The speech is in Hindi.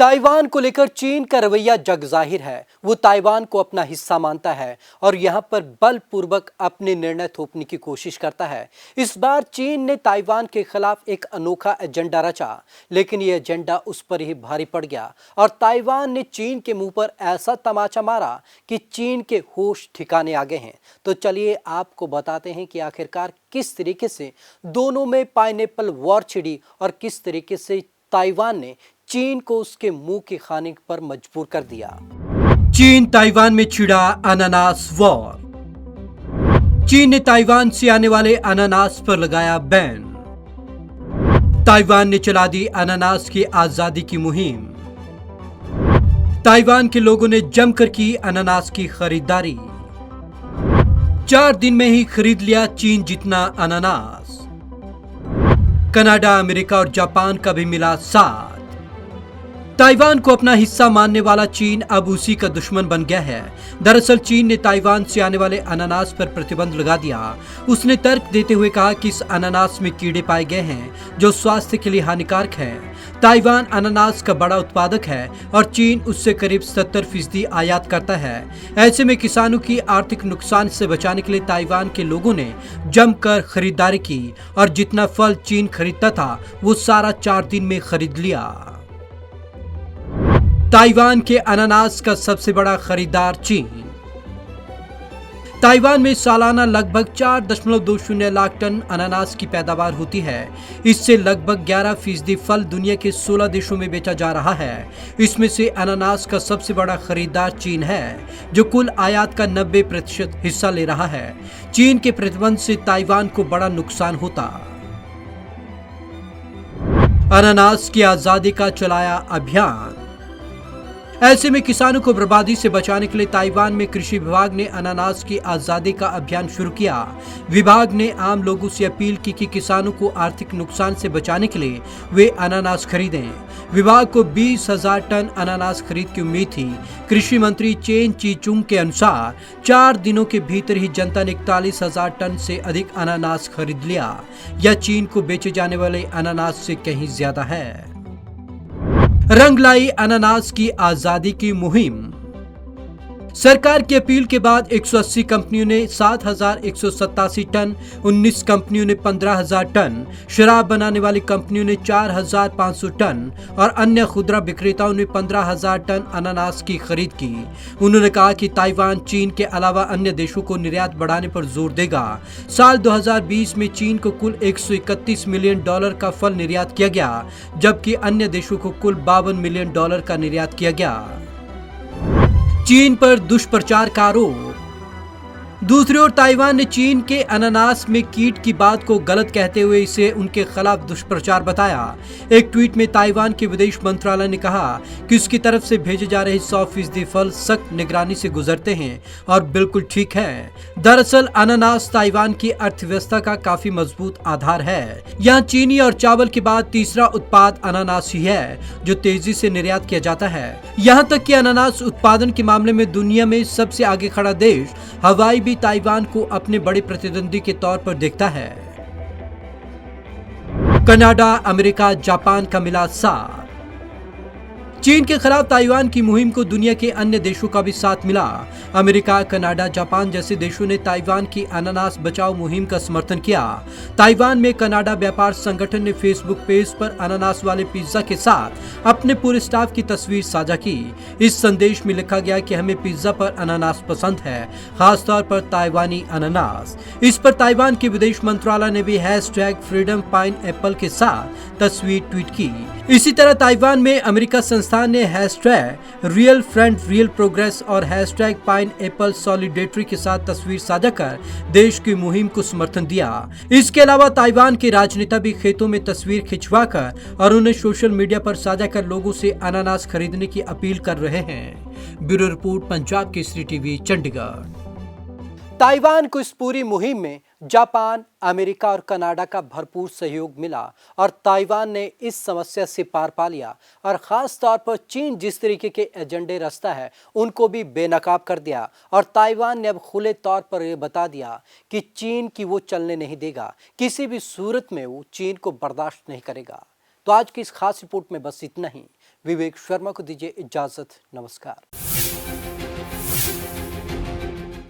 ताइवान को लेकर चीन का रवैया जग जाहिर है। वो ताइवान को अपना हिस्सा मानता है और यहां पर बलपूर्वक अपने निर्णय थोपने की कोशिश करता है। इस बार चीन ने ताइवान के खिलाफ एक अनोखा एजेंडा रचा, लेकिन यह एजेंडा उस पर ही भारी पड़ गया और ताइवान ने चीन के मुंह पर ऐसा तमाचा मारा कि चीन के होश ठिकाने आ गए हैं। तो चलिए आपको बताते हैं कि आखिरकार किस तरीके से दोनों में पाइनएप्पल वॉर छिड़ी और किस तरीके से ताइवान ने चीन को उसके मुंह के खाने पर मजबूर कर दिया। चीन ताइवान में छिड़ा अनानास वॉर। चीन ने ताइवान से आने वाले अनानास पर लगाया बैन। ताइवान ने चला दी अनानास की आजादी की मुहिम। ताइवान के लोगों ने जमकर की अनानास की खरीदारी। 4 दिन में ही खरीद लिया चीन जितना अनानास। कनाडा, अमेरिका और जापान का भी मिला साथ। ताइवान को अपना हिस्सा मानने वाला चीन अब उसी का दुश्मन बन गया है। दरअसल चीन ने ताइवान से आने वाले अनानास पर प्रतिबंध लगा दिया। उसने तर्क देते हुए कहा कि इस अनानास में कीड़े पाए गए हैं जो स्वास्थ्य के लिए हानिकारक हैं। ताइवान अनानास का बड़ा उत्पादक है और चीन उससे करीब 70% आयात करता है। ऐसे में किसानों की आर्थिक नुकसान से बचाने के लिए ताइवान के लोगों ने जमकर खरीदारी की और जितना फल चीन खरीदता था वो सारा 4 दिन में खरीद लिया। ताइवान के अनानास का सबसे बड़ा खरीदार चीन। ताइवान में सालाना लगभग 4.20 लाख टन अनानास की पैदावार होती है। इससे लगभग 11% फल दुनिया के 16 देशों में बेचा जा रहा है। इसमें से अनानास का सबसे बड़ा खरीदार चीन है, जो कुल आयात का 90% हिस्सा ले रहा है। चीन के प्रतिबंध से ताइवान को बड़ा नुकसान होता। अनानास की आजादी का चलाया अभियान। ऐसे में किसानों को बर्बादी से बचाने के लिए ताइवान में कृषि विभाग ने अनानास की आजादी का अभियान शुरू किया। विभाग ने आम लोगों से अपील की कि किसानों को आर्थिक नुकसान से बचाने के लिए वे अनानास खरीदें। विभाग को 20,000 टन अनानास खरीद की उम्मीद थी। कृषि मंत्री चेन चीचुंग के अनुसार 4 दिनों के भीतर ही जनता ने 41,000 टन से अधिक अनानास खरीद लिया। यह चीन को बेचे जाने वाले अनानास से कहीं ज्यादा है। रंग लाई अनानास की आजादी की मुहिम। सरकार की अपील के बाद 180 कंपनियों ने 7,187 टन, 19 कंपनियों ने 15,000 टन, शराब बनाने वाली कंपनियों ने 4,500 टन और अन्य खुदरा विक्रेताओं ने 15,000 टन अनानास की खरीद की। उन्होंने कहा कि ताइवान चीन के अलावा अन्य देशों को निर्यात बढ़ाने पर जोर देगा। साल 2020 में चीन को कुल $131 मिलियन का फल निर्यात किया गया, जबकि अन्य देशों को कुल $52 मिलियन का निर्यात किया गया। चीन पर दुष्प्रचार का आरोप। दूसरी ओर ताइवान ने चीन के अनानास में कीट की बात को गलत कहते हुए इसे उनके खिलाफ दुष्प्रचार बताया। एक ट्वीट में ताइवान के विदेश मंत्रालय ने कहा कि उसकी तरफ से भेजे जा रहे 100% फल सख्त निगरानी से गुजरते हैं और बिल्कुल ठीक है। दरअसल अनानास ताइवान की अर्थव्यवस्था का काफी मजबूत आधार है। यहाँ चीनी और चावल के बाद तीसरा उत्पाद अनानास ही है, जो तेजी से निर्यात किया जाता है। यहाँ तक कि अनानास उत्पादन के मामले में दुनिया में सबसे आगे खड़ा देश हवाई भी ताइवान को अपने बड़े प्रतिद्वंदी के तौर पर देखता है। कनाडा, अमेरिका, जापान का मिला साथ। चीन के खिलाफ ताइवान की मुहिम को दुनिया के अन्य देशों का भी साथ मिला। अमेरिका, कनाडा, जापान जैसे देशों ने ताइवान की अनानास बचाओ मुहिम का समर्थन किया। ताइवान में कनाडा व्यापार संगठन ने फेसबुक पेज पर अनानास वाले पिज्जा के साथ अपने पूरे स्टाफ की तस्वीर साझा की। इस संदेश में लिखा गया कि हमें पिज्जा पर अनानास पसंद है, खासतौर पर ताइवानी अनानास। इस पर ताइवान के विदेश मंत्रालय ने भी #freedom pineapple के साथ तस्वीर ट्वीट की। इसी तरह ताइवान में अमेरिका संस्थान ने #real friend real progress और #pineapple solidarity के साथ तस्वीर साझा कर देश की मुहिम को समर्थन दिया। इसके अलावा ताइवान के राजनेता भी खेतों में तस्वीर खिंचवाकर और उन्हें सोशल मीडिया पर साझा कर लोगों से अनानास खरीदने की अपील कर रहे हैं। Bureau report, Punjab Kesari TV, Chandigarh. Taiwan को इस पूरी मुहिम में जापान, अमेरिका और कनाडा का भरपूर सहयोग मिला और ताइवान ने इस समस्या से पार पा लिया और ख़ास तौर पर चीन जिस तरीके के एजेंडे रचता है उनको भी बेनकाब कर दिया और ताइवान ने अब खुले तौर पर यह बता दिया कि चीन की वो चलने नहीं देगा। किसी भी सूरत में वो चीन को बर्दाश्त नहीं करेगा। तो आज की इस खास रिपोर्ट में बस इतना ही। विवेक शर्मा को दीजिए इजाजत। नमस्कार।